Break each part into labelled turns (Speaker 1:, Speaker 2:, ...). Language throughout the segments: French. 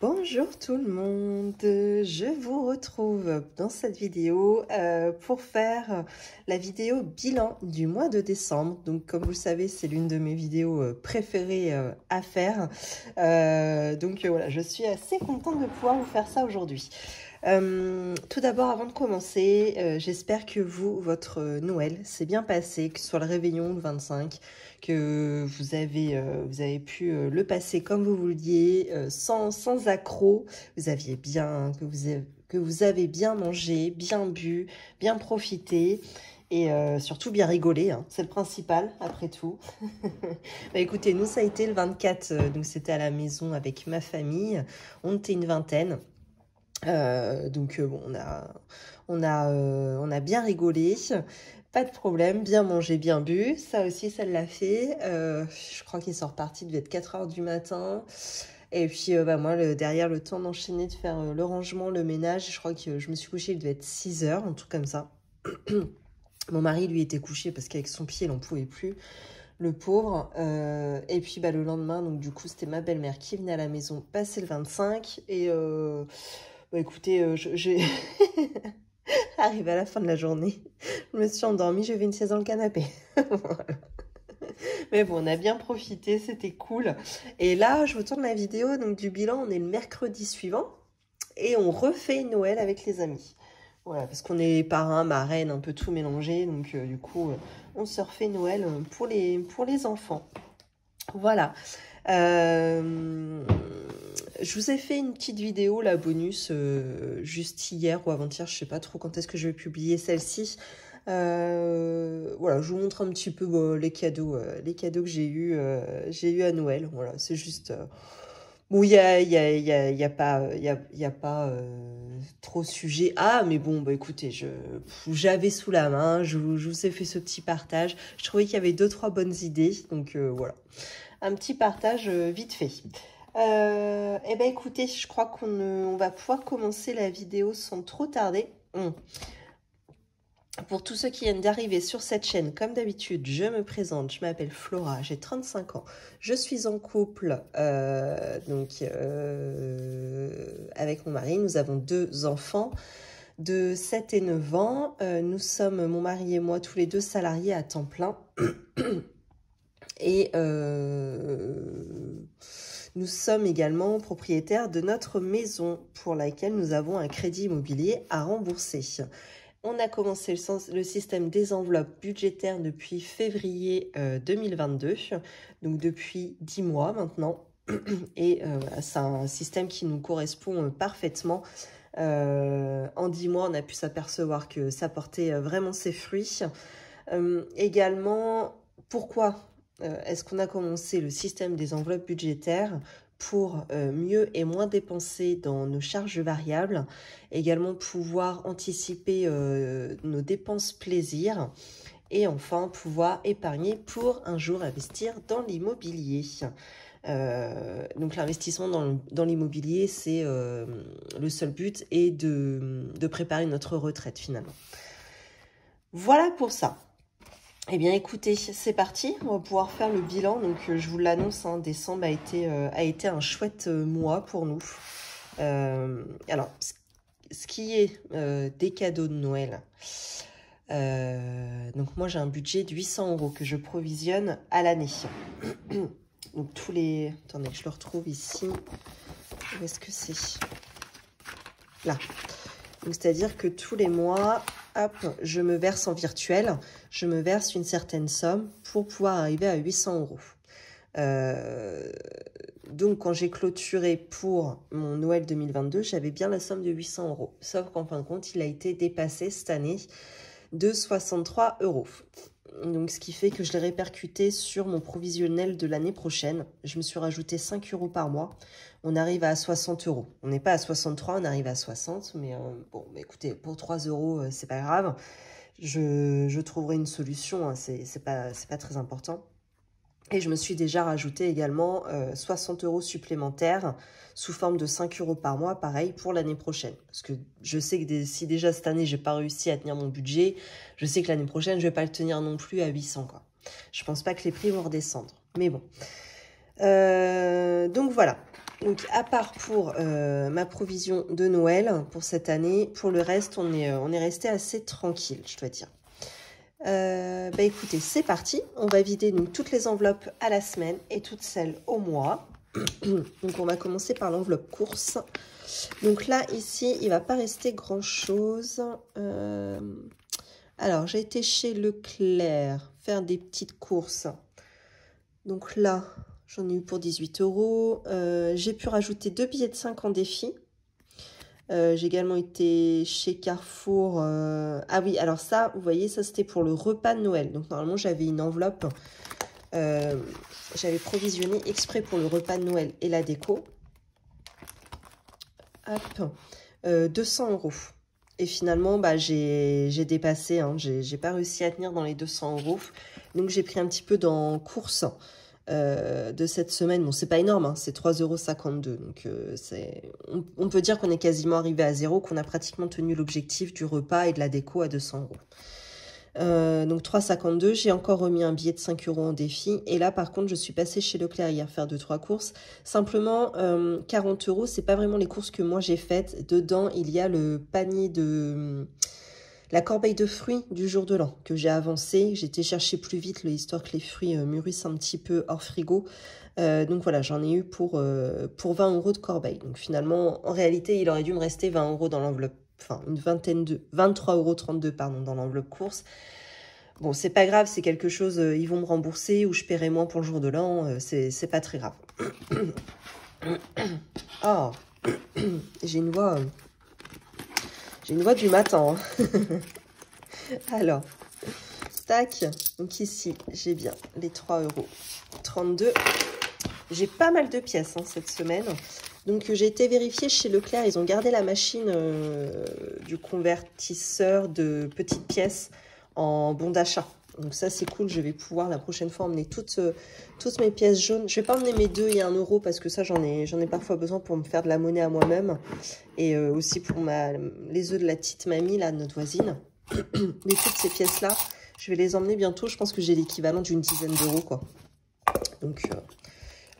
Speaker 1: Bonjour tout le monde, je vous retrouve dans cette vidéo pour faire la vidéo bilan du mois de décembre. Donc comme vous le savez, c'est l'une de mes vidéos préférées à faire. Voilà, je suis assez contente de pouvoir vous faire ça aujourd'hui. Tout d'abord, avant de commencer, j'espère que votre Noël s'est bien passé, que ce soit le réveillon le 25, que vous avez pu le passer comme vous vouliez, sans accroc, que vous avez bien mangé, bien bu, bien profité et surtout bien rigolé, hein, c'est le principal après tout. Bah, écoutez, nous ça a été le 24, donc c'était à la maison avec ma famille, on était une vingtaine. Bon, on a bien rigolé, pas de problème, bien mangé, bien bu, ça aussi ça l'a fait. Je crois qu'ils sont repartis, il devait être 4 h du matin. Et puis moi, derrière le temps d'enchaîner, de faire le rangement, le ménage, je crois que je me suis couchée, il devait être 6 h, un truc comme ça. Mon mari, lui, était couché parce qu'avec son pied, il n'en pouvait plus, le pauvre. Et puis le lendemain, donc du coup, c'était ma belle-mère qui venait à la maison passer le 25. Et écoutez, j'ai arrivé à la fin de la journée, je me suis endormie, j'ai fait une sieste dans le canapé. Voilà. Mais bon, on a bien profité, c'était cool. Et là, je vous tourne la vidéo donc du bilan, on est le mercredi suivant et on refait Noël avec les amis. Voilà, parce qu'on est parrain, marraine, un peu tout mélangé. Donc du coup, on se refait Noël pour les enfants. Voilà. Je vous ai fait une petite vidéo, la bonus, juste hier ou avant-hier, je sais pas trop quand est-ce que je vais publier celle-ci. Voilà, je vous montre un petit peu les cadeaux que j'ai eu à Noël. Voilà, c'est juste... Bon, il y a pas trop sujet. Ah, mais bon, écoutez, j'avais sous la main, je vous ai fait ce petit partage. Je trouvais qu'il y avait 2-3 bonnes idées, donc voilà. Un petit partage vite fait. Écoutez, je crois qu'on va pouvoir commencer la vidéo sans trop tarder. Pour tous ceux qui viennent d'arriver sur cette chaîne, comme d'habitude, je me présente, je m'appelle Flora, j'ai 35 ans, je suis en couple avec mon mari, nous avons 2 enfants de 7 et 9 ans, nous sommes, mon mari et moi, tous les 2 salariés à temps plein et nous sommes également propriétaires de notre maison pour laquelle nous avons un crédit immobilier à rembourser. On a commencé le système des enveloppes budgétaires depuis février 2022, donc depuis 10 mois maintenant. Et voilà, c'est un système qui nous correspond parfaitement. En 10 mois, on a pu s'apercevoir que ça portait vraiment ses fruits. Également, pourquoi est-ce qu'on a commencé le système des enveloppes budgétaires? Pour mieux et moins dépenser dans nos charges variables, également pouvoir anticiper nos dépenses plaisir et enfin pouvoir épargner pour un jour investir dans l'immobilier. Donc l'investissement dans l'immobilier, c'est le seul but est de préparer notre retraite finalement. Voilà pour ça. Eh bien, écoutez, c'est parti. On va pouvoir faire le bilan. Donc, je vous l'annonce, hein, décembre a été un chouette mois pour nous. Alors, ce qui est des cadeaux de Noël. Donc, moi, j'ai un budget de 800 € que je provisionne à l'année. Donc, tous les... Attendez, je le retrouve ici. Où est-ce que c'est? Là. Donc, c'est-à-dire que tous les mois... Hop, je me verse en virtuel, je me verse une certaine somme pour pouvoir arriver à 800 €. Donc, quand j'ai clôturé pour mon Noël 2022, j'avais bien la somme de 800 €. Sauf qu'en fin de compte, il a été dépassé cette année de 63 €. Donc, ce qui fait que je l'ai répercuté sur mon provisionnel de l'année prochaine. Je me suis rajouté 5 € par mois. On arrive à 60 €. On n'est pas à 63, on arrive à 60. Mais bon, écoutez, pour 3 €, c'est pas grave. Je trouverai une solution, hein, c'est pas très important. Et je me suis déjà rajouté également 60 € supplémentaires sous forme de 5 € par mois, pareil, pour l'année prochaine. Parce que je sais que si déjà cette année, j'ai pas réussi à tenir mon budget, je sais que l'année prochaine, je vais pas le tenir non plus à 800, quoi. Je pense pas que les prix vont redescendre. Mais bon. Donc voilà. Donc, à part pour ma provision de Noël pour cette année, pour le reste, on est resté assez tranquille, je dois dire. Bah écoutez, c'est parti. On va vider donc toutes les enveloppes à la semaine et toutes celles au mois. Donc, on va commencer par l'enveloppe course. Donc là, ici, il ne va pas rester grand-chose. Alors, j'ai été chez Leclerc faire des petites courses. Donc là, j'en ai eu pour 18 €. J'ai pu rajouter 2 billets de 5 en défi. J'ai également été chez Carrefour. Ah oui, alors ça, vous voyez, ça c'était pour le repas de Noël. Donc normalement, j'avais une enveloppe. J'avais provisionné exprès pour le repas de Noël et la déco. Hop, 200 €. Et finalement, bah, j'ai dépassé. Hein, j'ai pas réussi à tenir dans les 200 €. Donc j'ai pris un petit peu dans course de cette semaine. Bon, c'est pas énorme, hein, c'est 3,52 €. Donc on peut dire qu'on est quasiment arrivé à zéro, qu'on a pratiquement tenu l'objectif du repas et de la déco à 200 €. Donc 3,52 €, j'ai encore remis un billet de 5 € en défi. Et là, par contre, je suis passée chez Leclerc hier faire 2-3 courses. Simplement, 40 €, c'est pas vraiment les courses que moi j'ai faites. Dedans, il y a le panier de... la corbeille de fruits du jour de l'an que j'ai avancé. J'ai été chercher plus vite, histoire que les fruits mûrissent un petit peu hors frigo. Donc voilà, j'en ai eu pour 20 € de corbeille. Donc finalement, en réalité, il aurait dû me rester 20 € dans l'enveloppe. Enfin, une vingtaine de... 23,32 € pardon, dans l'enveloppe course. Bon, c'est pas grave, c'est quelque chose, ils vont me rembourser ou je paierai moins pour le jour de l'an. C'est pas très grave. Oh, j'ai une voix... j'ai une voix du matin. Hein. Alors, tac. Donc ici, j'ai bien les 3,32 €. J'ai pas mal de pièces hein, cette semaine. Donc j'ai été vérifier chez Leclerc. Ils ont gardé la machine du convertisseur de petites pièces en bon d'achat. Donc ça, c'est cool. Je vais pouvoir la prochaine fois emmener toutes mes pièces jaunes. Je vais pas emmener mes 2 et 1 € parce que ça, j'en ai parfois besoin pour me faire de la monnaie à moi-même. Et aussi pour les œufs de la petite mamie, là, notre voisine. Mais toutes ces pièces-là, je vais les emmener bientôt. Je pense que j'ai l'équivalent d'une dizaine d'euros, quoi. Donc,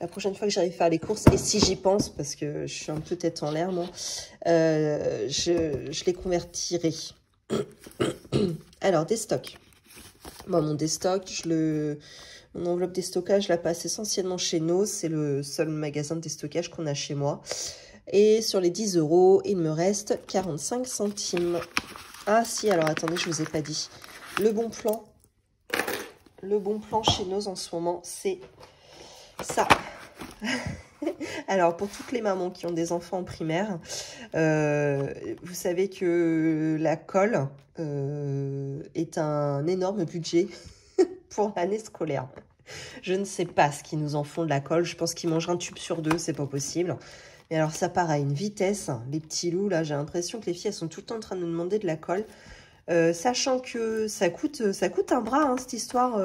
Speaker 1: la prochaine fois que j'arrive à faire les courses, et si j'y pense, parce que je suis un peu tête en l'air, moi, je les convertirai. Alors, des stocks. Bon, mon déstock, mon enveloppe déstockage, je la passe essentiellement chez Noz. C'est le seul magasin de déstockage qu'on a chez moi. Et sur les 10 €, il me reste 45 centimes. Ah si, alors attendez, je vous ai pas dit. Le bon plan chez Noz en ce moment, c'est ça. Alors, pour toutes les mamans qui ont des enfants en primaire, vous savez que la colle est un énorme budget pour l'année scolaire. Je ne sais pas ce qu'ils nous en font de la colle. Je pense qu'ils mangent un tube sur 2, c'est pas possible. Mais alors, ça part à une vitesse. Les petits loups, là, j'ai l'impression que les filles, elles sont tout le temps en train de nous demander de la colle. Sachant que ça coûte un bras, hein, cette histoire.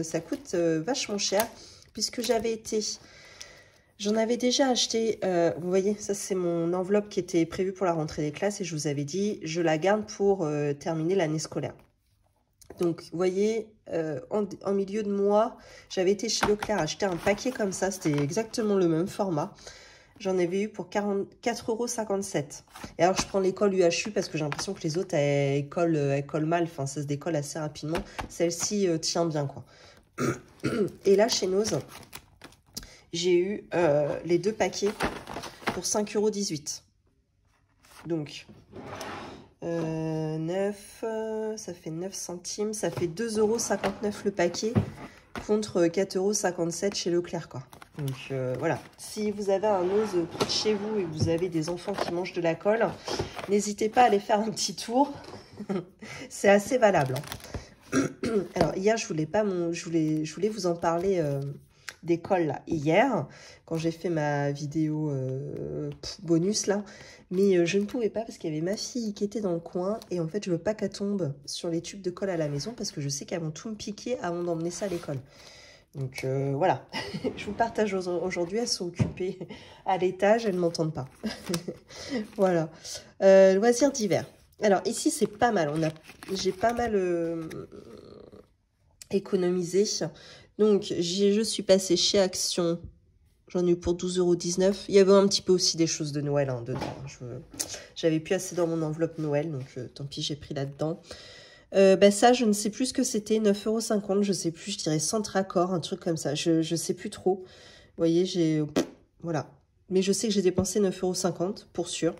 Speaker 1: Ça coûte vachement cher. Puisque j'en avais déjà acheté, vous voyez, ça c'est mon enveloppe qui était prévue pour la rentrée des classes et je vous avais dit, je la garde pour terminer l'année scolaire. Donc, vous voyez, en milieu de mois, j'avais été chez Leclerc acheter un paquet comme ça, c'était exactement le même format. J'en avais eu pour 4,57 €. Et alors, je prends l'école UHU parce que j'ai l'impression que les autres, elles collent mal, enfin, ça se décolle assez rapidement. Celle-ci tient bien, quoi. Et là, chez Noz, j'ai eu les 2 paquets pour 5,18 €. Donc, 9, ça fait 9 centimes, ça fait 2,59 € le paquet contre 4,57 € chez Leclerc, quoi. Donc, voilà. Si vous avez un Noz près de chez vous et que vous avez des enfants qui mangent de la colle, n'hésitez pas à aller faire un petit tour. C'est assez valable. Hein. Alors, hier, je voulais vous en parler des colles là, hier, quand j'ai fait ma vidéo bonus là, mais je ne pouvais pas parce qu'il y avait ma fille qui était dans le coin et en fait je veux pas qu'elle tombe sur les tubes de colle à la maison parce que je sais qu'elles vont tout me piquer avant d'emmener ça à l'école. Donc voilà, je vous partage aujourd'hui, elles sont occupées à l'étage, elles ne m'entendent pas. Voilà, loisirs d'hiver. Alors ici c'est pas mal, j'ai pas mal économisé. Donc je suis passée chez Action J'en ai eu pour 12,19 €. Il y avait un petit peu aussi des choses de Noël dedans. J'avais plus assez dans mon enveloppe Noël, donc tant pis, j'ai pris là-dedans. Ça, je ne sais plus ce que c'était, 9,50 €, je sais plus, je dirais Centracor, un truc comme ça. Je sais plus trop. Vous voyez, voilà. Mais je sais que j'ai dépensé 9,50 € pour sûr.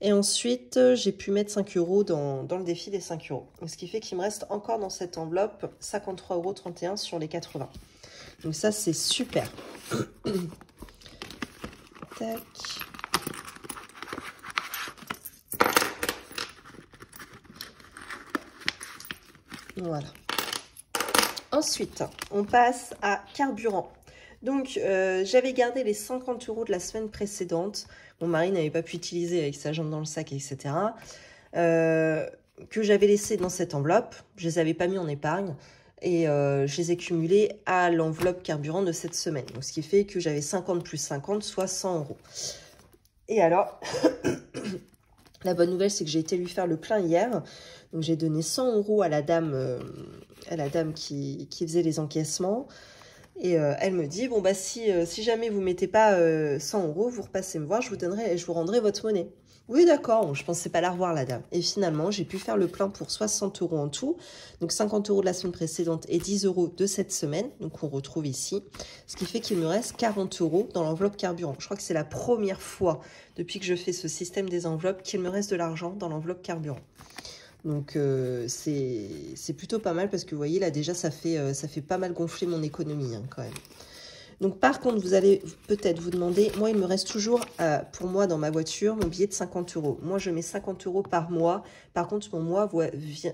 Speaker 1: Et ensuite, j'ai pu mettre 5 € dans le défi des 5 €. Ce qui fait qu'il me reste encore dans cette enveloppe 53,31 € sur les 80. Donc ça, c'est super. Tac. Voilà. Ensuite, on passe à carburant. Donc, j'avais gardé les 50 € de la semaine précédente. Mon mari n'avait pas pu utiliser avec sa jambe dans le sac, etc. Que j'avais laissé dans cette enveloppe. Je les avais pas mis en épargne. Et je les ai cumulés à l'enveloppe carburant de cette semaine. Donc, ce qui fait que j'avais 50 plus 50, soit 100 €. Et alors, la bonne nouvelle, c'est que j'ai été lui faire le plein hier. Donc, j'ai donné 100 € à la dame qui faisait les encaissements. Et elle me dit, bon, bah, si jamais vous ne mettez pas 100 €, vous repassez me voir, je vous rendrai votre monnaie. Oui, d'accord, je ne pensais pas la revoir, la dame. Et finalement, j'ai pu faire le plein pour 60 € en tout. Donc, 50 € de la semaine précédente et 10 € de cette semaine. Donc, on retrouve ici. Ce qui fait qu'il me reste 40 € dans l'enveloppe carburant. Je crois que c'est la première fois depuis que je fais ce système des enveloppes qu'il me reste de l'argent dans l'enveloppe carburant. Donc, c'est plutôt pas mal parce que vous voyez, là, déjà, ça fait pas mal gonfler mon économie hein, quand même. Donc, par contre, vous allez peut-être vous demander, moi, il me reste toujours, pour moi, dans ma voiture, mon billet de 50 €. Moi, je mets 50 € par mois. Par contre, mon mois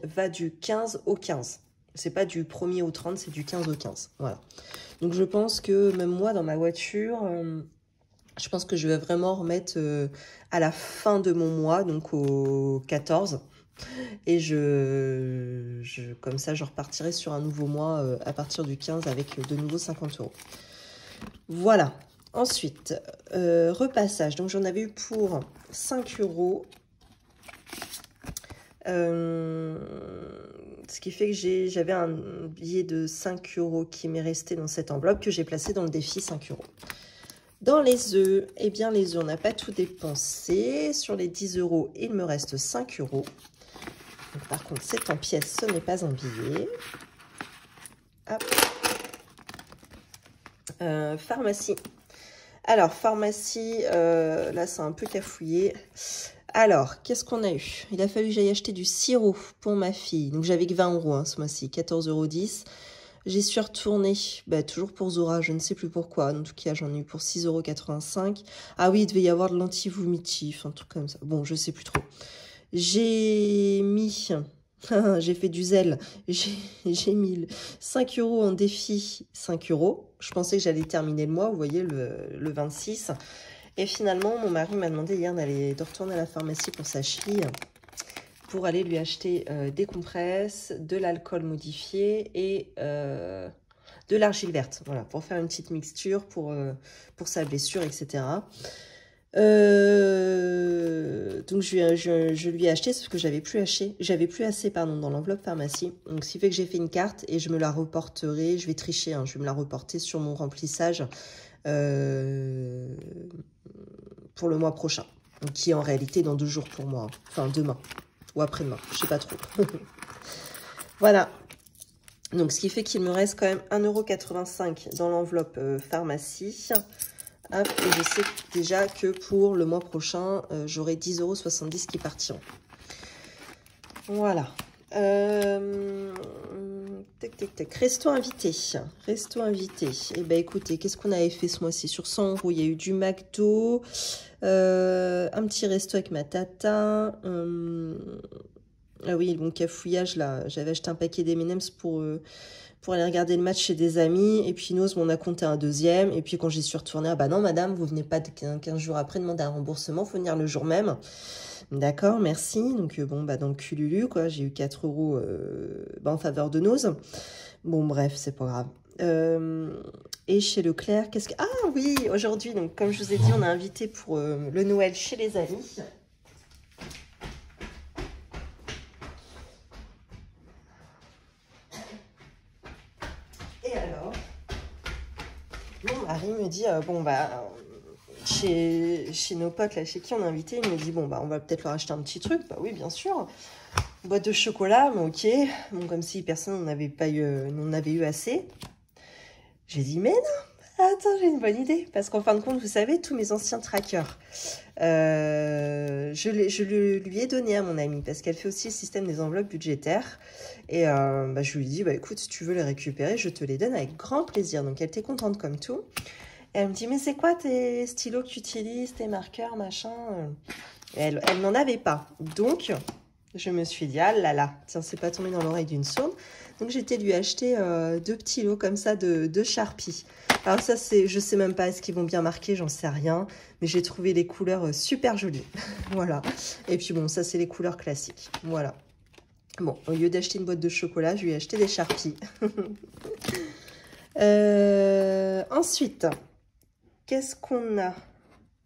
Speaker 1: va du 15 au 15. C'est pas du 1er au 30, c'est du 15 au 15. Voilà. Donc, je pense que même moi, dans ma voiture, je pense que je vais vraiment remettre à la fin de mon mois, donc au 14. Et comme ça, je repartirai sur un nouveau mois à partir du 15 avec de nouveau 50 €. Voilà. Ensuite, repassage. Donc, j'en avais eu pour 5 €. Ce qui fait que j'avais un billet de 5 € qui m'est resté dans cette enveloppe que j'ai placé dans le défi 5 €. Dans les œufs, eh bien, les œufs, on n'a pas tout dépensé. Sur les 10 €, il me reste 5 €. Donc, par contre, c'est en pièces, ce n'est pas un billet. Hop. Pharmacie. Alors, pharmacie, là, c'est un peu cafouillé. Alors, qu'est-ce qu'on a eu? Il a fallu que j'aille acheter du sirop pour ma fille. Donc, j'avais que 20 € hein, ce mois-ci, 14,10 €. J'y suis retournée, toujours pour Zora, je ne sais plus pourquoi. En tout cas, j'en ai eu pour 6,85 €. Ah oui, il devait y avoir de l'anti-vomitif, un truc comme ça. Bon, je sais plus trop. J'ai mis... j'ai fait du zèle. J'ai mis 5 € en défi, 5 €. Je pensais que j'allais terminer le mois, vous voyez, le 26. Et finalement, mon mari m'a demandé hier de retourner à la pharmacie pour sa cheville pour aller lui acheter des compresses, de l'alcool modifié et de l'argile verte. Voilà, pour faire une petite mixture pour sa blessure, etc. Donc je lui ai acheté ce que j'avais plus assez dans l'enveloppe pharmacie. Donc ce qui fait que j'ai fait une carte et je me la reporterai, je vais tricher, hein, je vais me la reporter sur mon remplissage pour le mois prochain, qui est en réalité dans 2 jours pour moi, enfin demain ou après-demain, je sais pas trop. Voilà. Donc ce qui fait qu'il me reste quand même 1,85 € dans l'enveloppe pharmacie. Hop, et je sais déjà que pour le mois prochain, j'aurai 10,70 € qui partiront. Voilà. Tac, tac, tac. Resto invité. Resto invité. Eh bien, écoutez, qu'est-ce qu'on avait fait ce mois-ci? Sur 100 €, il y a eu du McDo, un petit resto avec ma tata. Ah oui, bon cafouillage, là. J'avais acheté un paquet d'M&M's pour aller regarder le match chez des amis. Et puis, Nose m'en a compté un deuxième. Et puis, quand j'y suis retournée, ah bah non, madame, vous venez pas 15 jours après demander un remboursement, faut venir le jour même. D'accord, merci. Donc, bon, dans le cululu, quoi, j'ai eu 4 € en faveur de Nose. Bon, bref, c'est pas grave. Et chez Leclerc, qu'est-ce que... Ah oui, aujourd'hui, donc, comme je vous ai dit, on a invité pour le Noël chez les amis. Marie me dit, bon, bah, chez nos potes, là, chez qui on est invité, il me dit, bon, bah, on va peut-être leur acheter un petit truc. Bah oui, bien sûr. Boîte de chocolat, mais ok. Bon, comme si personne n'en avait eu assez. J'ai dit, mais non, attends, j'ai une bonne idée. Parce qu'en fin de compte, vous savez, tous mes anciens trackers, je lui ai donné à mon amie parce qu'elle fait aussi le système des enveloppes budgétaires. Et bah, je lui ai dit, bah, écoute, si tu veux les récupérer, je te les donne avec grand plaisir. Donc, elle était contente comme tout. Et elle me dit, mais c'est quoi tes stylos que tu utilises, tes marqueurs, machin? Et elle n'en avait pas. Donc, je me suis dit, ah là là, tiens, c'est pas tombé dans l'oreille d'une sourde. Donc, j'ai été lui acheter 2 petits lots comme ça de Sharpie. Alors ça, je sais même pas, est-ce qu'ils vont bien marquer, j'en sais rien. Mais j'ai trouvé les couleurs super jolies. Voilà. Et puis bon, ça, c'est les couleurs classiques. Voilà. Bon, au lieu d'acheter une boîte de chocolat, je lui ai acheté des Sharpies. Ensuite, qu'est-ce qu'on a?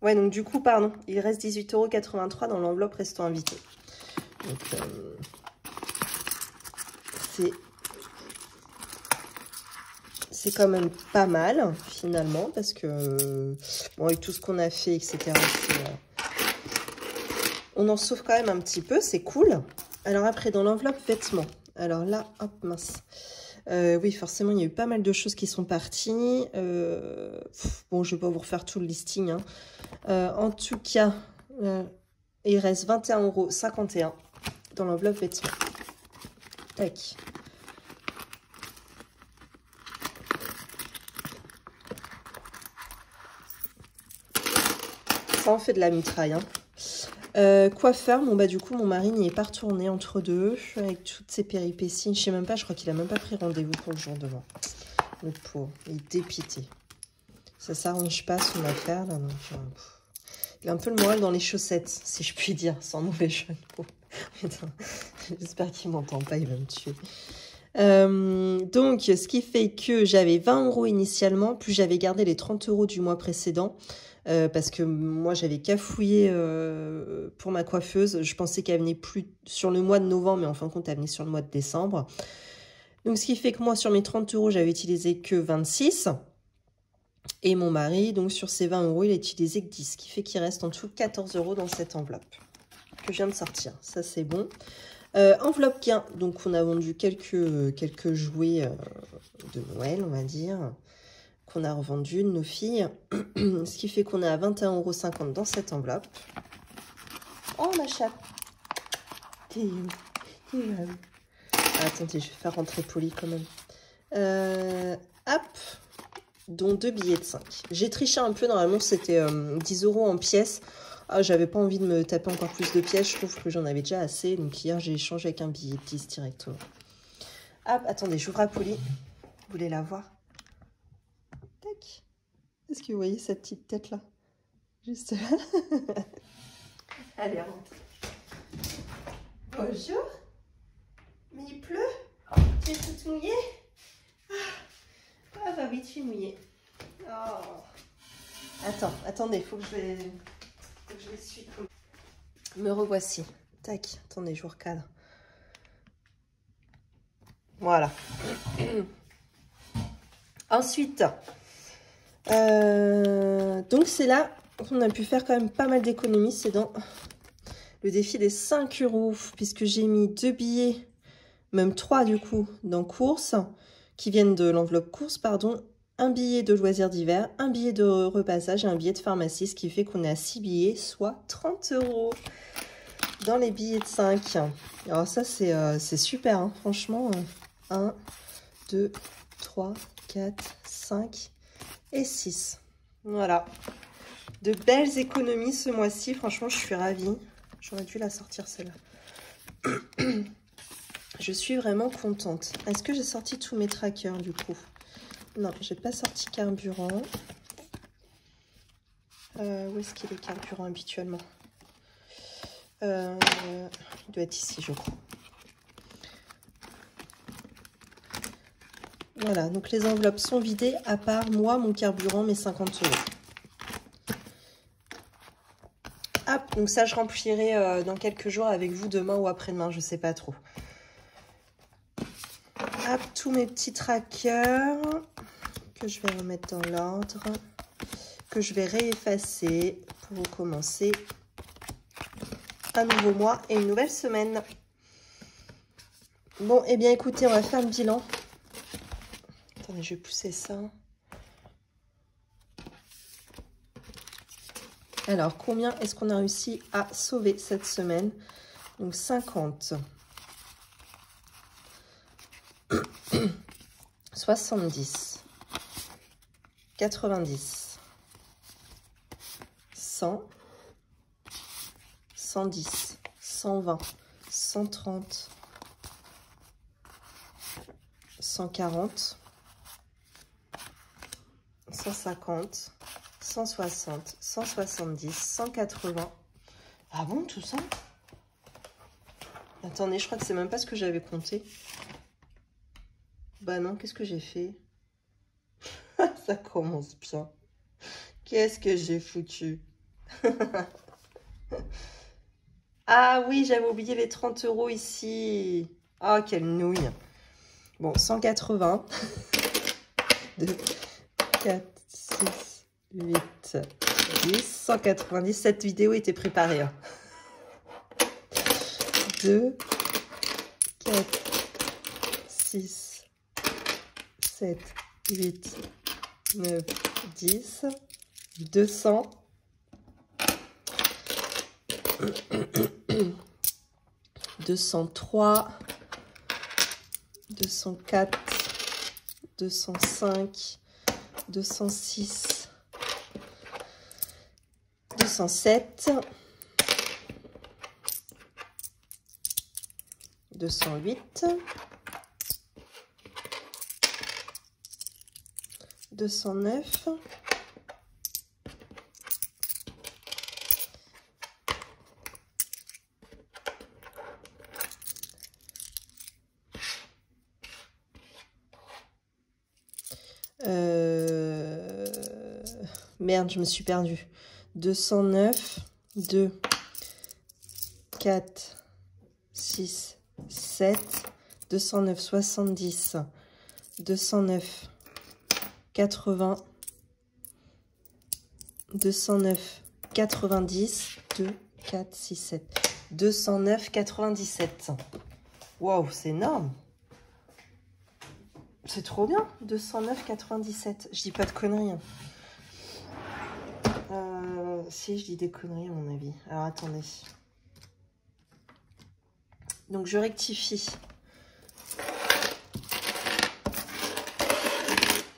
Speaker 1: Ouais, donc du coup, pardon, il reste 18,83 € dans l'enveloppe restant invité. Donc, c'est quand même pas mal, finalement, parce que, bon, avec tout ce qu'on a fait, etc., on en sauve quand même un petit peu, c'est cool. Alors après, dans l'enveloppe vêtements, alors là, hop, mince. Oui, forcément, il y a eu pas mal de choses qui sont parties. Bon, je vais pas vous refaire tout le listing, hein. En tout cas, il reste 21,51 € dans l'enveloppe vêtements. Tac. Ça en fait de la mitraille, hein. Coiffeur, bon bah du coup mon mari n'y est pas retourné entre deux avec toutes ces péripéties. Je sais même pas, je crois qu'il a même pas pris rendez-vous pour le jour demain. Le pauvre, il est dépité. Ça s'arrange pas son affaire là, donc il a un peu le moral dans les chaussettes, si je puis dire, sans mauvais jeu de mots. J'espère qu'il m'entend pas, il va me tuer. Donc ce qui fait que j'avais 20 € initialement, plus j'avais gardé les 30 € du mois précédent. Parce que moi j'avais cafouillé pour ma coiffeuse. Je pensais qu'elle venait plus sur le mois de novembre, mais en fin de compte elle venait sur le mois de décembre. Donc ce qui fait que moi sur mes 30 € j'avais utilisé que 26. Et mon mari, donc sur ces 20 €, il a utilisé que 10. Ce qui fait qu'il reste en tout 14 € dans cette enveloppe que je viens de sortir. Ça c'est bon. Enveloppe gain, donc on a vendu quelques jouets de Noël, on va dire, qu'on a revendu de nos filles. Ce qui fait qu'on est à 21,50 € dans cette enveloppe. Oh, ma chatte. Attendez, je vais faire rentrer Polly quand même. Hop. Dont 2 billets de 5. J'ai triché un peu, normalement c'était 10 € en pièces. Ah, j'avais pas envie de me taper encore plus de pièces, je trouve que j'en avais déjà assez. Donc hier j'ai échangé avec un billet de 10 directement. Hop, attendez, j'ouvre à Polly. Vous voulez la voir? Tac. Est-ce que vous voyez cette petite tête là? Juste là. Allez, rentre. Bonjour. Mais il pleut? Tu es toute mouillée? Ah bah oui, tu es mouillée. Oh. Attendez, faut que je l'essuie. Me revoici. Tac, attendez, je vous recadre. Voilà. Ensuite, donc c'est là qu'on a pu faire quand même pas mal d'économies. C'est dans le défi des 5 €, puisque j'ai mis 2 billets, même 3 du coup, dans course, qui viennent de l'enveloppe course, pardon. Un billet de loisirs d'hiver, un billet de repassage et un billet de pharmacie, ce qui fait qu'on est à 6 billets, soit 30 € dans les billets de 5. Alors ça, c'est super, hein, franchement. 1, 2, 3, 4, 5 et 6. Voilà. De belles économies ce mois-ci. Franchement, je suis ravie. J'aurais dû la sortir, celle-là. Je suis vraiment contente. Est-ce que j'ai sorti tous mes trackers, du coup? Non, j'ai pas sorti carburant. Où est-ce qu'il est carburant habituellement? Il doit être ici, je crois. Voilà, donc les enveloppes sont vidées, à part moi, mon carburant, mes 50 €. Hop, donc ça, je remplirai dans quelques jours avec vous, demain ou après-demain, je sais pas trop. Hop, tous mes petits trackers que je vais remettre dans l'ordre, que je vais réeffacer pour commencer un nouveau mois et une nouvelle semaine. Bon, eh bien, écoutez, on va faire le bilan. Attendez, je vais pousser ça. Alors, combien est-ce qu'on a réussi à sauver cette semaine? Donc, 50. 70. 90. 100. 110. 120. 130. 140. 150. 160, 170, 180. Ah bon, tout ça? Attendez, je crois que c'est même pas ce que j'avais compté. Bah non, qu'est-ce que j'ai fait? Ça commence bien. Qu'est-ce que j'ai foutu? Ah oui, j'avais oublié les 30 € ici. Ah, quelle nouille. Bon, 180. 2, 4, 6, 8, 10, 190. Cette vidéo était préparée. Hein. 2, 4, 6, 7, 8, 9, 10, 200. 203, 204, 205, 206, 207, 208, 209, 209. Merde, je me suis perdue. 209, 2, 4, 6, 7, 209, 70, 209, 80, 209, 90, 2, 4, 6, 7, 209, 97. Waouh, c'est énorme. C'est trop bien, 209, 97. Je dis pas de conneries. Hein. Si, je dis des conneries à mon avis. Alors, attendez. Donc, je rectifie.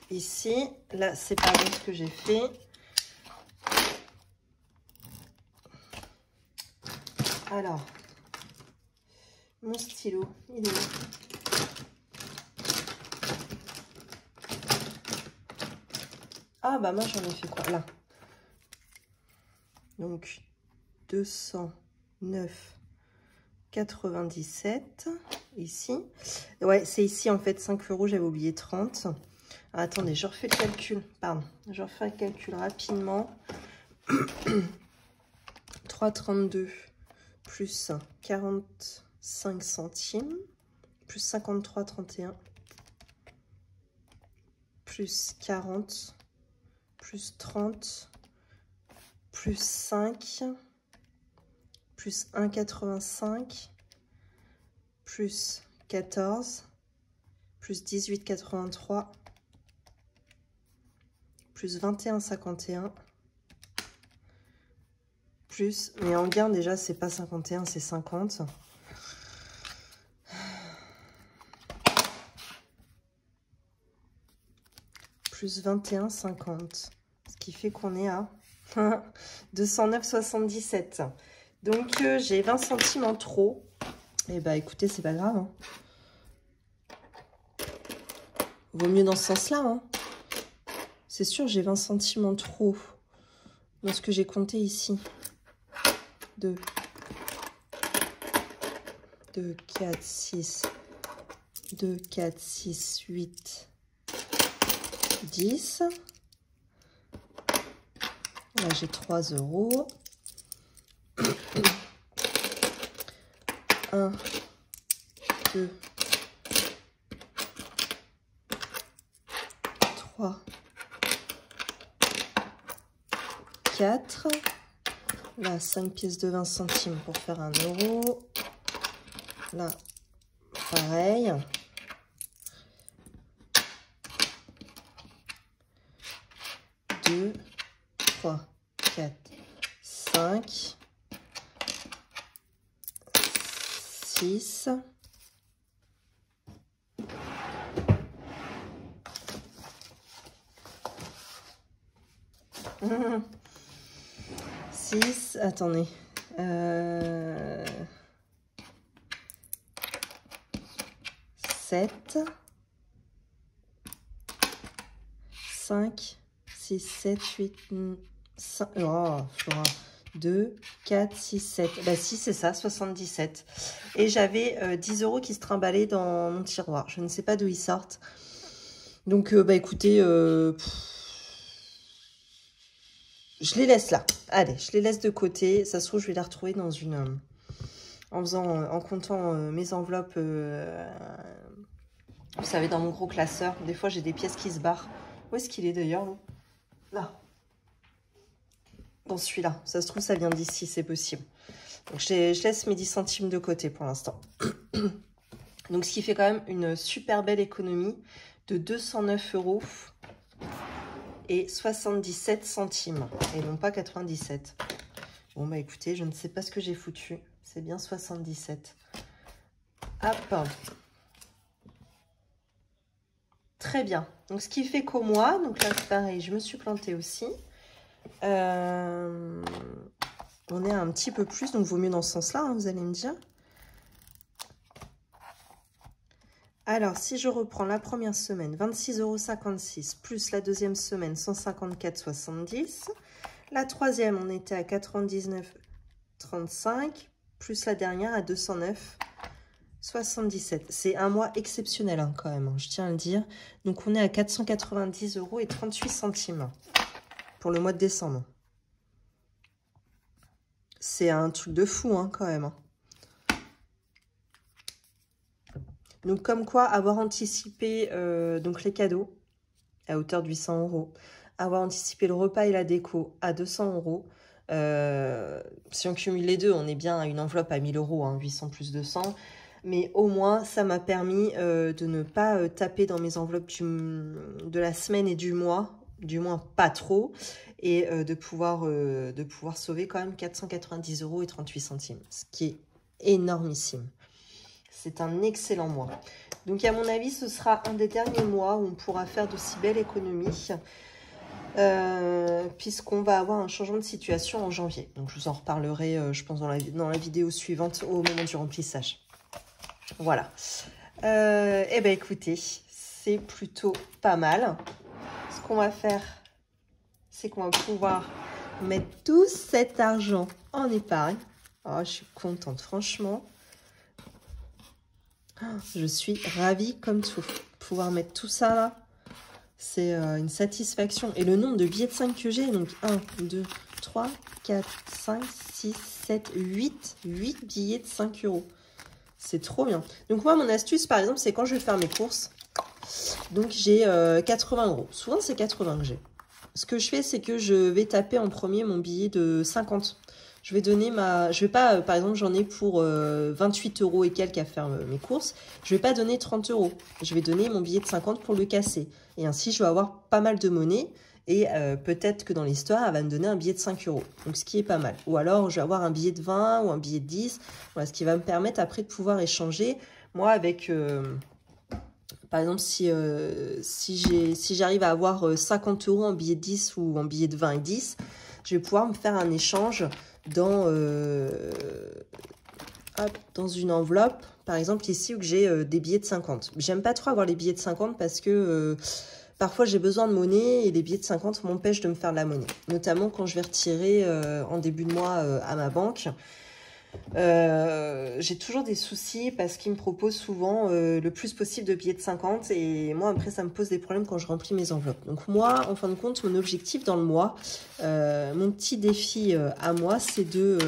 Speaker 1: Ici, là, c'est pas bon ce que j'ai fait. Alors, mon stylo, il est où? Ah, bah moi, j'en ai fait quoi? Là. Donc, 209,97 ici. Ouais, c'est ici en fait 5 €, j'avais oublié 30. Ah, attendez, je refais le calcul. Pardon, je refais le calcul rapidement. 3,32 plus 45 centimes plus 53,31 plus 40 plus 30 plus 5, plus 1,85, plus 14, plus 18,83, plus 21,51, plus, mais en gain déjà c'est pas 51, c'est 50. Plus 21,50, ce qui fait qu'on est à 209,77. Donc j'ai 20 centimes en trop. Et bah écoutez, c'est pas grave. Hein. Vaut mieux dans ce sens-là. Hein. C'est sûr, j'ai 20 centimes en trop dans ce que j'ai compté ici. 2, 4, 6, 2, 4, 6, 8, 10. Là, j'ai 3 €. 1, 2, 3, 4. Là, 5 pièces de 20 centimes pour faire 1 euro. Là, pareil. Deux, 3, 4, 5, 6. Mmh. 6, attendez. 7, 5, 6, 7, 8, 5, oh, Flora, 2, 4, 6, 7. Bah si, c'est ça, 77. Et j'avais 10 euros qui se trimballaient dans mon tiroir. Je ne sais pas d'où ils sortent. Donc, bah écoutez, je les laisse là. Allez, je les laisse de côté. Ça se trouve, je vais les retrouver dans une... en comptant mes enveloppes, vous savez, dans mon gros classeur. Des fois, j'ai des pièces qui se barrent. Où est-ce qu'il est d'ailleurs? Là. Bon, celui-là. Ça se trouve, ça vient d'ici, c'est possible. Donc, je laisse mes 10 centimes de côté pour l'instant. Donc, ce qui fait quand même une super belle économie de 209 euros et 77 centimes. Et non pas 97. Bon, bah écoutez, je ne sais pas ce que j'ai foutu. C'est bien 77. Hop. Très bien. Donc, ce qui fait qu'au mois, donc là, c'est pareil, je me suis plantée aussi. On est à un petit peu plus, donc vaut mieux dans ce sens-là, hein, vous allez me dire. Alors, si je reprends la première semaine, 26,56 € plus la deuxième semaine, 154,70 €. La troisième, on était à 99,35 € plus la dernière à 209,77 €. C'est un mois exceptionnel hein, quand même, hein, je tiens à le dire. Donc, on est à 490,38 € pour le mois de décembre. C'est un truc de fou hein, quand même. Hein. Donc, comme quoi, avoir anticipé donc les cadeaux à hauteur de 800 €, avoir anticipé le repas et la déco à 200 €. Si on cumule les deux, on est bien à une enveloppe à 1000 €, hein, 800 plus 200. Mais au moins, ça m'a permis de ne pas taper dans mes enveloppes de la semaine et du mois, du moins pas trop, et de pouvoir sauver quand même 490,38 €, ce qui est énormissime. C'est un excellent mois. Donc, à mon avis, ce sera un des derniers mois où on pourra faire de si belles économies, puisqu'on va avoir un changement de situation en janvier. Donc, je vous en reparlerai, je pense, dans la vidéo suivante au moment du remplissage. Voilà. Eh bien, écoutez, c'est plutôt pas mal. Ce qu'on va faire, c'est qu'on va pouvoir mettre tout cet argent en épargne. Oh, je suis contente, franchement. Je suis ravie comme tout. Pouvoir mettre tout ça là, c'est une satisfaction. Et le nombre de billets de 5 que j'ai, donc 1, 2, 3, 4, 5, 6, 7, 8 billets de 5 €. C'est trop bien. Donc moi, mon astuce, par exemple, c'est quand je vais faire mes courses. Donc j'ai 80 €. Souvent, c'est 80 que j'ai. Ce que je fais, c'est que je vais taper en premier mon billet de 50. Je vais donner je vais pas, par exemple, j'en ai pour 28 € et quelques à faire mes courses. Je vais pas donner 30 €. Je vais donner mon billet de 50 pour le casser. Et ainsi, je vais avoir pas mal de monnaie. Et peut-être que dans l'histoire, elle va me donner un billet de 5 €. Donc, ce qui est pas mal. Ou alors, je vais avoir un billet de 20 ou un billet de 10. Voilà, ce qui va me permettre après de pouvoir échanger. Moi, avec... par exemple, si j'arrive à avoir 50 € en billet de 10 ou en billet de 20 et 10, je vais pouvoir me faire un échange dans une enveloppe, par exemple ici où j'ai des billets de 50. J'aime pas trop avoir les billets de 50 parce que parfois j'ai besoin de monnaie et les billets de 50 m'empêchent de me faire de la monnaie. Notamment quand je vais retirer en début de mois à ma banque. J'ai toujours des soucis parce qu'ils me proposent souvent le plus possible de billets de 50 et moi après ça me pose des problèmes quand je remplis mes enveloppes. Donc moi en fin de compte mon objectif dans le mois, mon petit défi à moi c'est de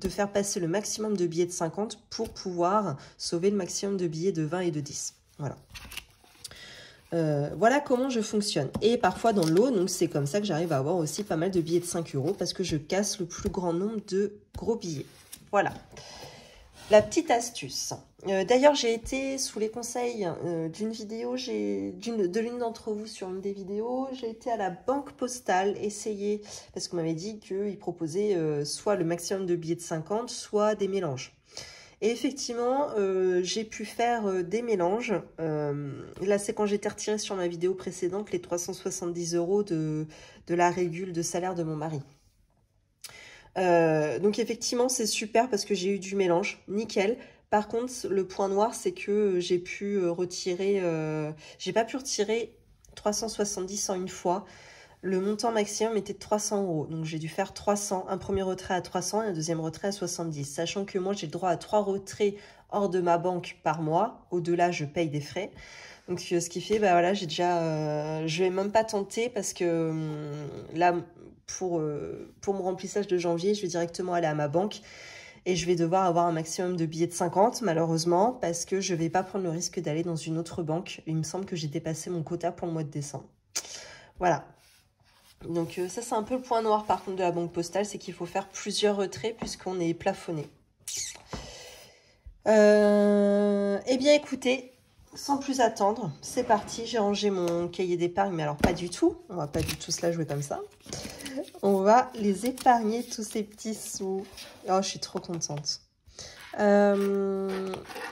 Speaker 1: faire passer le maximum de billets de 50 pour pouvoir sauver le maximum de billets de 20 et de 10. Voilà. Voilà comment je fonctionne. Et parfois dans le lot, donc c'est comme ça que j'arrive à avoir aussi pas mal de billets de 5 euros parce que je casse le plus grand nombre de gros billets. Voilà. La petite astuce. D'ailleurs, j'ai été sous les conseils d'une vidéo, de l'une d'entre vous sur une des vidéos, j'ai été à la banque postale essayer, parce qu'on m'avait dit qu'ils proposaient soit le maximum de billets de 50, soit des mélanges. Et effectivement, j'ai pu faire des mélanges. Là, c'est quand j'étais retirée sur ma vidéo précédente, les 370 euros de la régule de salaire de mon mari. Donc effectivement, c'est super parce que j'ai eu du mélange, nickel. Par contre, le point noir, c'est que j'ai pu retirer... j'ai pas pu retirer 370 en une fois. Le montant maximum était de 300 euros. Donc, j'ai dû faire 300, un premier retrait à 300 et un deuxième retrait à 70. Sachant que moi, j'ai le droit à 3 retraits hors de ma banque par mois. Au-delà, je paye des frais. Donc, ce qui fait, bah voilà, j'ai déjà... je vais même pas tenter parce que là, pour mon remplissage de janvier, je vais directement aller à ma banque. Et je vais devoir avoir un maximum de billets de 50, malheureusement, parce que je vais pas prendre le risque d'aller dans une autre banque. Il me semble que j'ai dépassé mon quota pour le mois de décembre. Voilà. Donc ça, c'est un peu le point noir par contre de la banque postale, c'est qu'il faut faire plusieurs retraits puisqu'on est plafonné. Eh bien écoutez, sans plus attendre, c'est parti. J'ai rangé mon cahier d'épargne, mais alors pas du tout. On va pas du tout se la jouer comme ça. On va les épargner, tous ces petits sous. Oh, je suis trop contente. On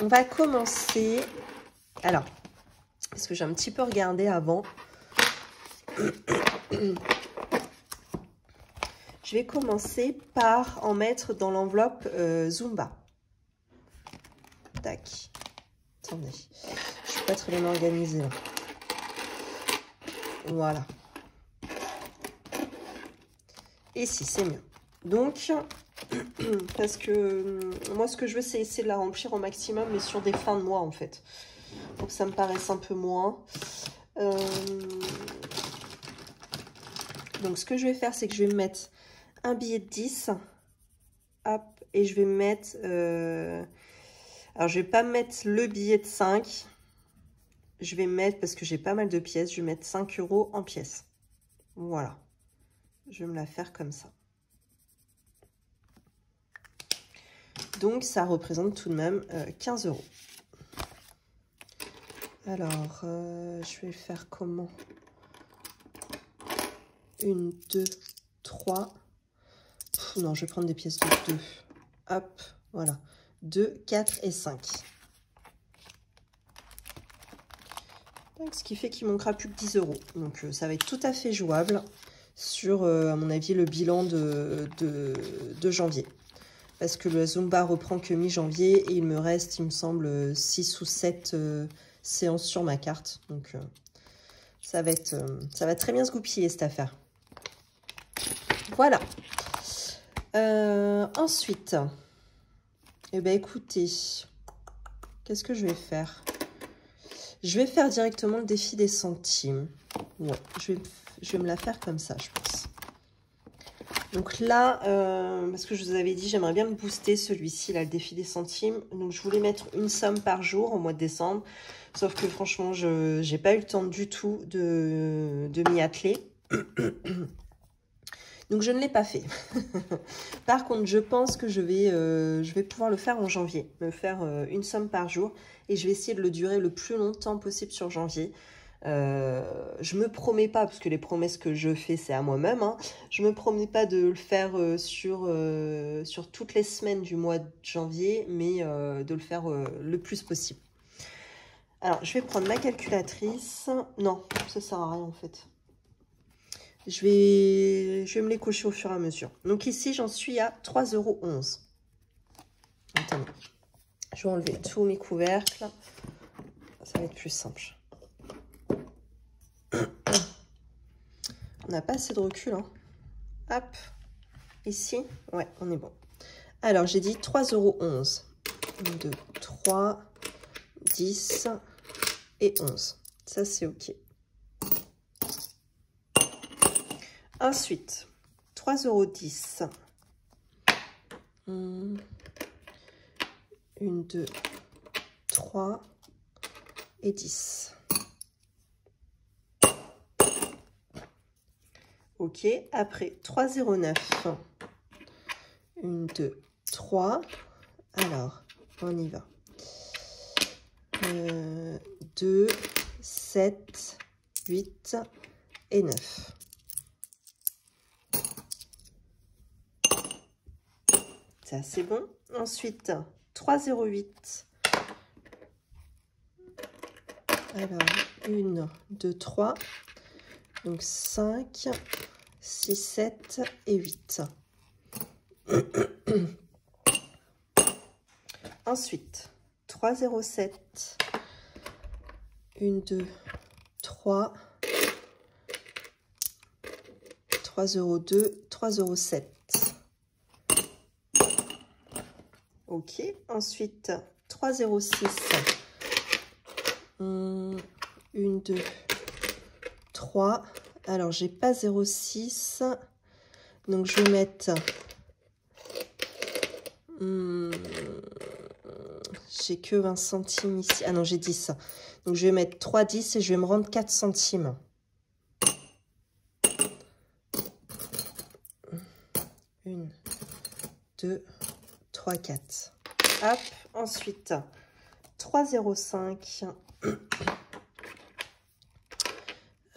Speaker 1: va commencer... Alors, parce que j'ai un petit peu regardé avant... Je vais commencer par en mettre dans l'enveloppe Zumba. Tac. Attendez. Je ne suis pas très bien organisée là. Voilà. Ici, c'est mieux. Donc, parce que moi, ce que je veux, c'est essayer de la remplir au maximum, mais sur des fins de mois, en fait. Pour que ça me paraisse un peu moins. Donc, ce que je vais faire, c'est que je vais mettre un billet de 10. Hop, et je vais mettre... alors, je vais pas mettre le billet de 5. Je vais mettre, parce que j'ai pas mal de pièces, je vais mettre 5 euros en pièces. Voilà. Je vais me la faire comme ça. Donc, ça représente tout de même 15 euros. Alors, je vais faire comment? 1, 2, 3. Non, je vais prendre des pièces de 2. Hop, voilà. 2, 4 et 5. Donc, ce qui fait qu'il manquera plus que 10 euros. Donc, ça va être tout à fait jouable sur, à mon avis, le bilan de janvier. Parce que le Zumba reprend que mi-janvier et il me reste, il me semble, 6 ou 7 séances sur ma carte. Donc, ça va très bien se goupiller, cette affaire. Voilà. Ensuite, eh bien, écoutez, qu'est-ce que je vais faire? Je vais faire directement le défi des centimes. Ouais, je vais me la faire comme ça, je pense. Donc là, parce que je vous avais dit, j'aimerais bien le booster, celui-ci, là, le défi des centimes. Donc, je voulais mettre une somme par jour au mois de décembre. Sauf que franchement, je n'ai pas eu le temps du tout de m'y atteler. Donc, je ne l'ai pas fait. Par contre, je pense que je vais pouvoir le faire en janvier. Me faire une somme par jour. Et je vais essayer de le durer le plus longtemps possible sur janvier. Je me promets pas, parce que les promesses que je fais, c'est à moi-même. Hein, je me promets pas de le faire sur toutes les semaines du mois de janvier, mais de le faire le plus possible. Alors, je vais prendre ma calculatrice. Non, ça sert à rien en fait. Je vais me les cocher au fur et à mesure. Donc ici, j'en suis à 3,11 €. Attendez. Je vais enlever tous mes couvercles. Ça va être plus simple. On n'a pas assez de recul. Hein. Hop. Ici. Ouais, on est bon. Alors, j'ai dit 3,11 €. 1, 2, 3, 10 et 11. Ça, c'est OK. Ensuite, 3,10 €. 1, 2, 3 et 10. Ok, après 3,09. 1, 2, 3. Alors, on y va. 2, 7, 8 et 9. C'est assez bon. Ensuite, 3,08. Alors, 1, 2, 3. Donc 5, 6, 7 et 8. Ensuite, 3,07. 1, 2, 3. 3,02. 3,07. Ok. Ensuite, 3,06. 1, 2, 3. Alors, j'ai pas 0,6. Donc, je vais mettre... j'ai que 20 centimes ici. Ah non, j'ai 10. Donc, je vais mettre 3,10 et je vais me rendre 4 centimes. 1, 2, 3, 4. Hop. Ensuite, 3,05.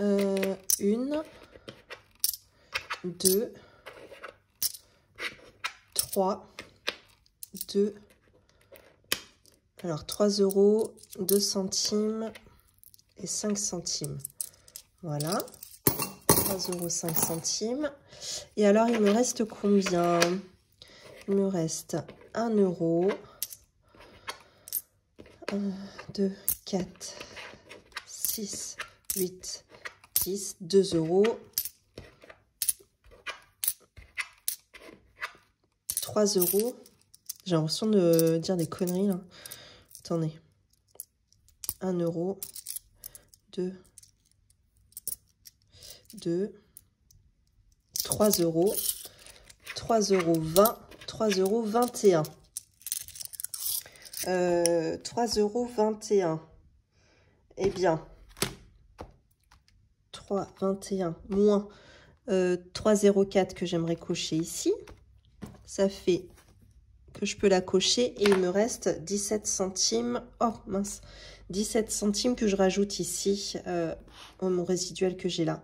Speaker 1: 1, 2, 3, 2. Alors, 3 euros, 2 centimes et 5 centimes. Voilà. 3 euros, 5 centimes. Et alors, il me reste combien? Il me reste 1 euro. 1, 2, 4, 6, 8, 10, 2 euros. 3 euros. J'ai l'impression de dire des conneries là. Attendez. 1 euro. 2. 3 euros. 3 euros 20. 3 euros 21. 3 euros 21. Eh bien, 3,21 moins 3,04 que j'aimerais cocher ici. Ça fait que je peux la cocher et il me reste 17 centimes. Oh mince, 17 centimes que je rajoute ici mon résiduel que j'ai là.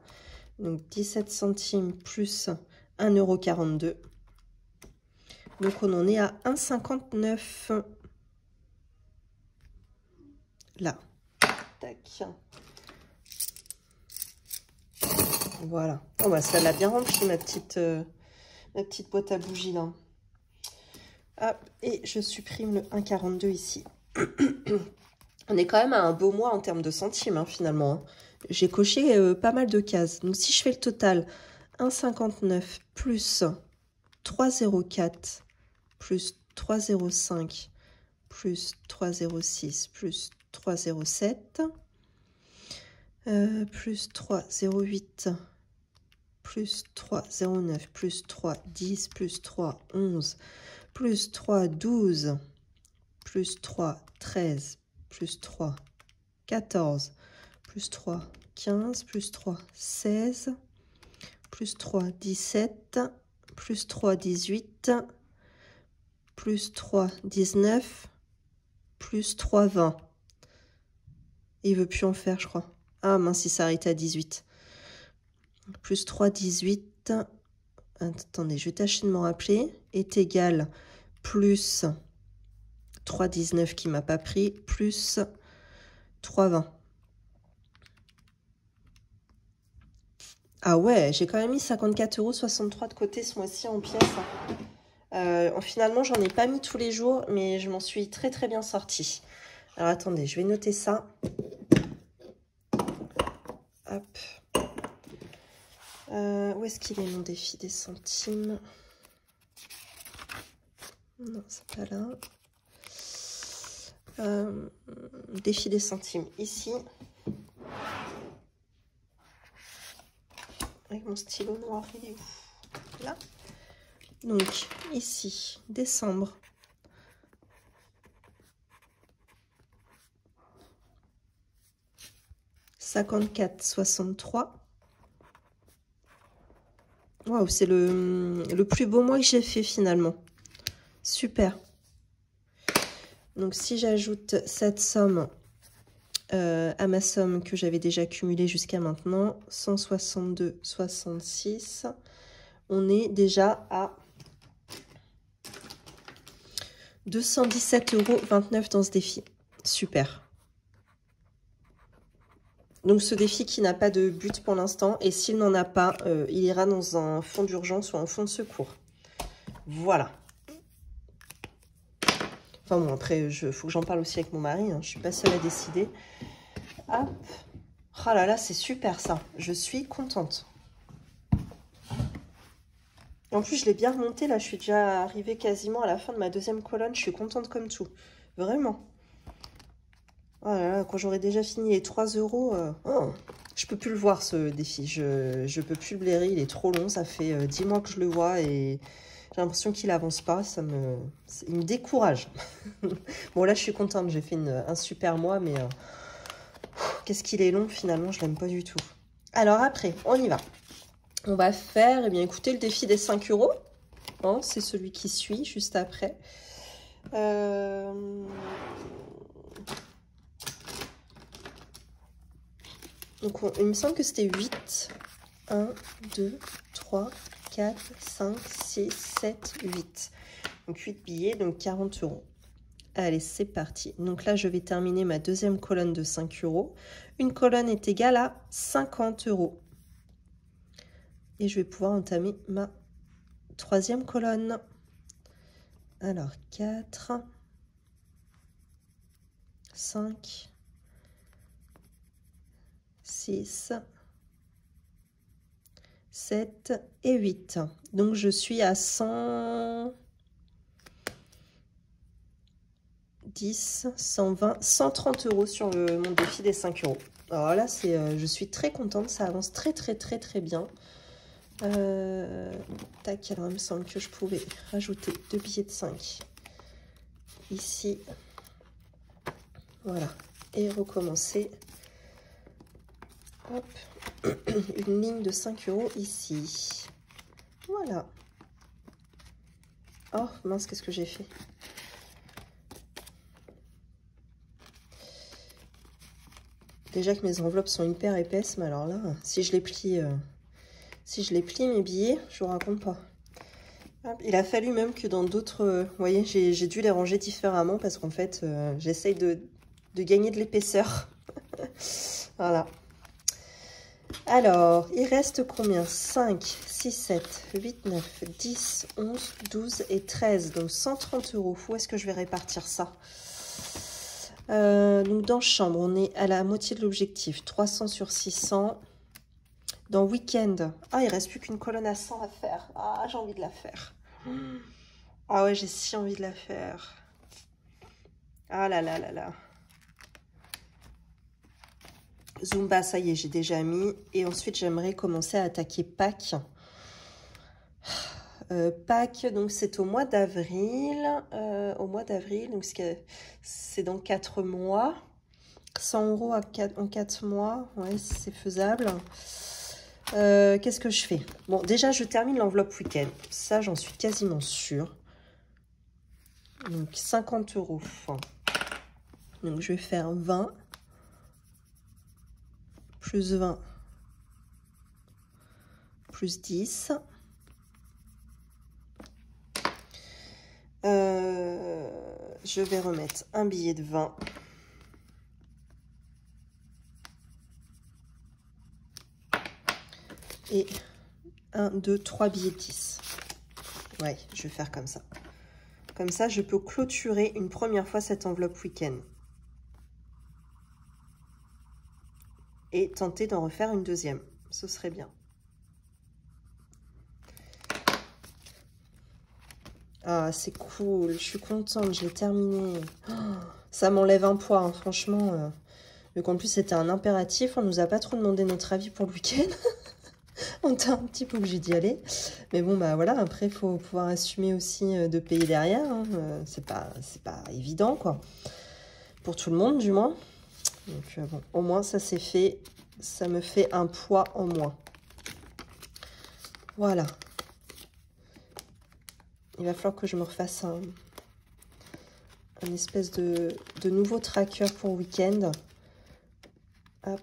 Speaker 1: Donc 17 centimes plus 1,42 €. Donc on en est à 1,59 €. Là. Tac. Voilà. Oh bah ça l'a bien rempli ma petite boîte à bougies là. Hop, et je supprime le 1,42 ici. On est quand même à un beau mois en termes de centimes hein, finalement. Hein. J'ai coché pas mal de cases. Donc si je fais le total, 1,59 plus 3,04 plus 3,05 plus 3,06 plus 3,07 plus 3,08 plus 3,09 plus 3,10 plus 3,11 plus 3,12 plus 3,13 plus 3,14 plus 3,15 plus 3,16 plus 3,17 plus 3,18 plus 3,19 plus 3,20. Il veut plus en faire, je crois. Ah mince, il s'est arrêté à 18. Plus 3,18. Attendez, je vais tâcher de m'en rappeler. Est égal plus 3,19 qui m'a pas pris, plus 3,20. Ah ouais, j'ai quand même mis 54,63 € de côté ce mois-ci en pièces. Finalement, j'en ai pas mis tous les jours, mais je m'en suis très très bien sortie. Alors attendez, je vais noter ça. Hop. Où est-ce qu'il est mon défi des centimes? Non, c'est pas là. Défi des centimes, ici. Avec mon stylo noir, il est où? Là. Donc, ici, décembre. « 54,63 » Waouh, c'est le plus beau mois que j'ai fait finalement. Super. Donc si j'ajoute cette somme à ma somme que j'avais déjà cumulée jusqu'à maintenant, 162,66, on est déjà à 217,29 € dans ce défi. Super. Donc ce défi qui n'a pas de but pour l'instant, et s'il n'en a pas, il ira dans un fonds d'urgence ou un fonds de secours. Voilà. Enfin bon, après, faut que j'en parle aussi avec mon mari, hein. Je suis pas seule à décider. Hop. Oh là là, c'est super ça. Je suis contente. En plus, je l'ai bien remonté. Là, je suis déjà arrivée quasiment à la fin de ma deuxième colonne. Je suis contente comme tout. Vraiment. Oh là là, quand j'aurai déjà fini les 3 €, je peux plus le voir ce défi. Je peux plus le blairer. Il est trop long. Ça fait 10 mois que je le vois et j'ai l'impression qu'il avance pas. Il me décourage. Bon, là, je suis contente. J'ai fait un super mois, mais qu'est-ce qu'il est long finalement. Je l'aime pas du tout. Alors après, on y va. On va faire, eh bien, écoutez, le défi des 5 €. Hein, c'est celui qui suit juste après. Donc, il me semble que c'était 8. 1, 2, 3, 4, 5, 6, 7, 8. Donc, 8 billets, donc 40 €. Allez, c'est parti. Donc là, je vais terminer ma deuxième colonne de 5 €. Une colonne est égale à 50 €. Et je vais pouvoir entamer ma troisième colonne. Alors, 4, 5, 6, 7 et 8. Donc, je suis à 110, 120, 130 € sur mon défi des 5 €. Alors là, je suis très contente. Ça avance très bien. Tac, alors il me semble que je pouvais rajouter 2 billets de 5 ici. Voilà. Et recommencer. Hop. Une ligne de 5 € ici. Voilà. Oh, mince, qu'est-ce que j'ai fait? Déjà que mes enveloppes sont hyper épaisses, mais alors là, si je les plie mes billets, je vous raconte pas. Hop, il a fallu même que dans d'autres... vous voyez, j'ai dû les ranger différemment parce qu'en fait, j'essaye de gagner de l'épaisseur. Voilà. Alors, il reste combien? 5, 6, 7, 8, 9, 10, 11, 12 et 13. Donc 130 €. Où est-ce que je vais répartir ça? Donc dans chambre, on est à la moitié de l'objectif. 300 sur 600. Dans week-end, il reste plus qu'une colonne à 100 à faire. Ah, j'ai envie de la faire. Ah ouais, j'ai si envie de la faire. Ah là là là là. Zumba, ça y est, j'ai déjà mis. Et ensuite, j'aimerais commencer à attaquer Pâques. Pâques, donc c'est au mois d'avril. Donc c'est dans 4 mois. 100 € en 4 mois. Ouais, c'est faisable. Qu'est-ce que je fais? Bon, déjà, je termine l'enveloppe week-end. Ça, j'en suis quasiment sûre. Donc, 50 €. Donc, je vais faire 20. Plus 20. Plus 10. Je vais remettre un billet de 20. Et 1, 2, 3 billets de 10. Ouais, je vais faire comme ça. Comme ça, je peux clôturer une première fois cette enveloppe week-end. Et tenter d'en refaire une deuxième. Ce serait bien. Ah, c'est cool. Je suis contente. Je l'ai terminé. Oh, ça m'enlève un poids, hein, franchement. Vu qu'en plus, c'était un impératif. On nous a pas trop demandé notre avis pour le week-end. On était un petit peu obligé d'y aller. Mais bon, bah voilà. Après, il faut pouvoir assumer aussi de payer derrière. Hein. C'est pas évident, quoi. Pour tout le monde, du moins. Donc, bon, au moins, ça c'est fait. Ça me fait un poids en moins. Voilà. Il va falloir que je me refasse un espèce de nouveau tracker pour week-end.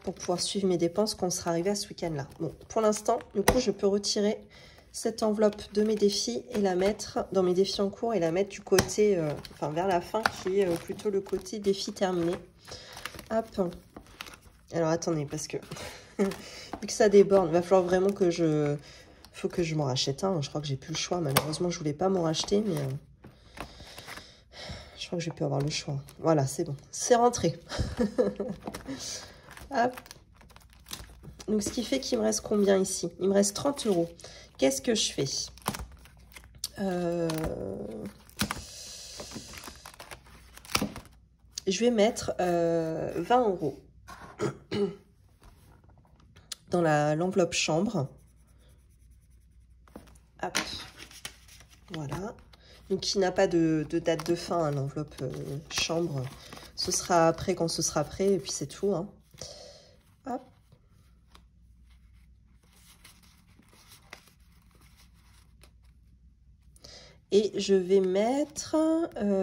Speaker 1: Pour pouvoir suivre mes dépenses quand on sera arrivé à ce week-end-là. Bon, pour l'instant, du coup, je peux retirer cette enveloppe de mes défis et la mettre dans mes défis en cours et la mettre du côté, enfin vers la fin, qui est plutôt le côté défi terminé. Hop. Alors, attendez, parce que vu que ça déborde, il va falloir vraiment que faut que je m'en rachète un. Je crois que j'ai plus le choix. Malheureusement, je voulais pas m'en racheter, mais je crois que je vais plus avoir le choix. Voilà, c'est bon. C'est rentré. Hop. Donc, ce qui fait qu'il me reste combien ici? Il me reste 30 €. Qu'est-ce que je fais? Je vais mettre 20 € dans l'enveloppe chambre. Hop. Voilà. Donc, qui n'a pas de date de fin, hein, l'enveloppe chambre. Ce sera après quand ce sera prêt, et puis c'est tout. Hein. Hop. Et je vais mettre,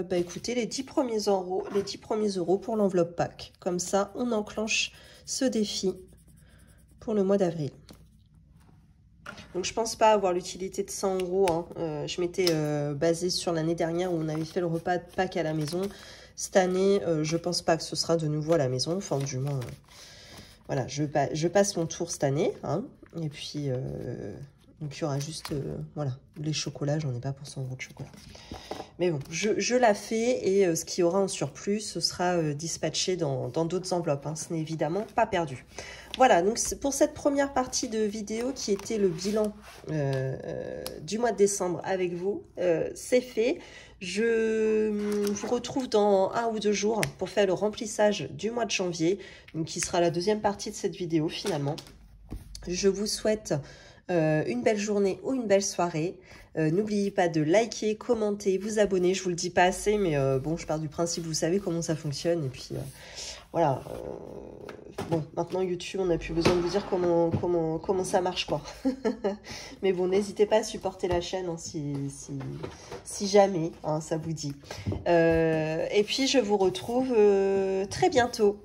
Speaker 1: bah écoutez, les 10 premiers euros pour l'enveloppe Pâques. Comme ça, on enclenche ce défi pour le mois d'avril. Donc, je pense pas avoir l'utilité de 100 €. Hein. Je m'étais basée sur l'année dernière où on avait fait le repas de Pâques à la maison. Cette année, je pense pas que ce sera de nouveau à la maison. Enfin, du moins, voilà, je passe mon tour cette année. Hein. Et puis... donc, il y aura juste, voilà, les chocolats, j'en ai pas pour 100 € de chocolat. Mais bon, je la fais et ce qu'il y aura en surplus, ce sera dispatché dans d'autres enveloppes. Hein. Ce n'est évidemment pas perdu. Voilà, donc pour cette première partie de vidéo qui était le bilan du mois de décembre avec vous, c'est fait. Je vous retrouve dans 1 ou 2 jours pour faire le remplissage du mois de janvier, donc qui sera la deuxième partie de cette vidéo finalement. Je vous souhaite... une belle journée ou une belle soirée. N'oubliez pas de liker, commenter, vous abonner. Je vous le dis pas assez, mais bon, je pars du principe, vous savez comment ça fonctionne. Et puis, voilà. Bon, maintenant, YouTube, on n'a plus besoin de vous dire comment ça marche, quoi. Mais bon, n'hésitez pas à supporter la chaîne hein, si jamais hein, ça vous dit. Et puis, je vous retrouve très bientôt.